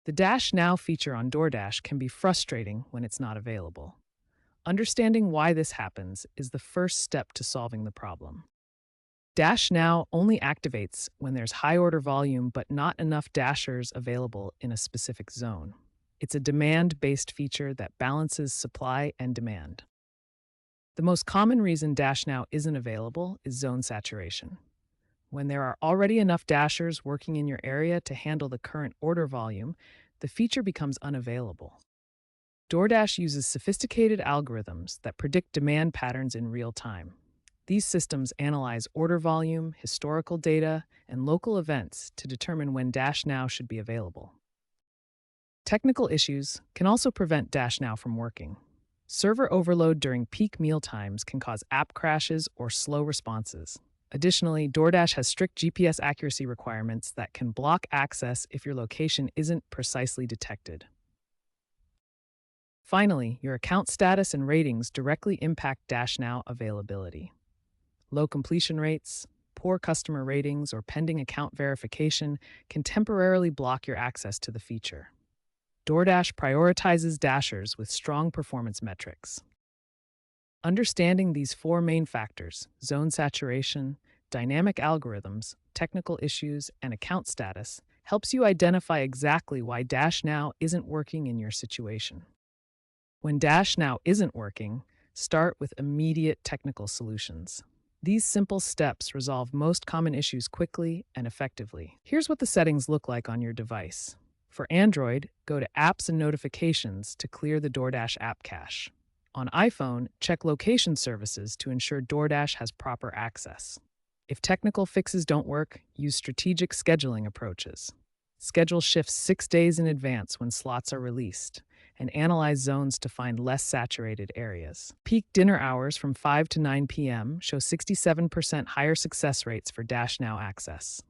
The Dash Now feature on DoorDash can be frustrating when it's not available. Understanding why this happens is the first step to solving the problem. Dash Now only activates when there's high order volume but not enough dashers available in a specific zone. It's a demand based feature that balances supply and demand. The most common reason Dash Now isn't available is zone saturation. When there are already enough dashers working in your area to handle the current order volume, the feature becomes unavailable. DoorDash uses sophisticated algorithms that predict demand patterns in real time. These systems analyze order volume, historical data, and local events to determine when Dash Now should be available. Technical issues can also prevent Dash Now from working. Server overload during peak meal times can cause app crashes or slow responses. Additionally, DoorDash has strict GPS accuracy requirements that can block access if your location isn't precisely detected. Finally, your account status and ratings directly impact Dash Now availability. Low completion rates, poor customer ratings, or pending account verification can temporarily block your access to the feature. DoorDash prioritizes dashers with strong performance metrics. Understanding these four main factors, zone saturation, dynamic algorithms, technical issues, and account status, helps you identify exactly why Dash Now isn't working in your situation. When Dash Now isn't working, start with immediate technical solutions. These simple steps resolve most common issues quickly and effectively. Here's what the settings look like on your device. For Android, go to Apps and Notifications to clear the DoorDash app cache. On iPhone, check Location Services to ensure DoorDash has proper access. If technical fixes don't work, use strategic scheduling approaches. Schedule shifts 6 days in advance when slots are released, and analyze zones to find less saturated areas. Peak dinner hours from 5 to 9 p.m. show 67% higher success rates for Dash Now access.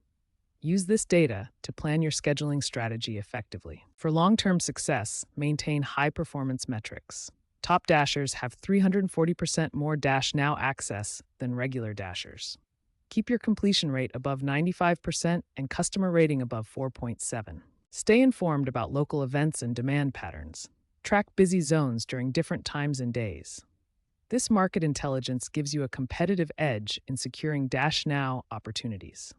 Use this data to plan your scheduling strategy effectively. For long-term success, maintain high-performance metrics. Top dashers have 340% more Dash Now access than regular dashers. Keep your completion rate above 95% and customer rating above 4.7. Stay informed about local events and demand patterns. Track busy zones during different times and days. This market intelligence gives you a competitive edge in securing Dash Now opportunities.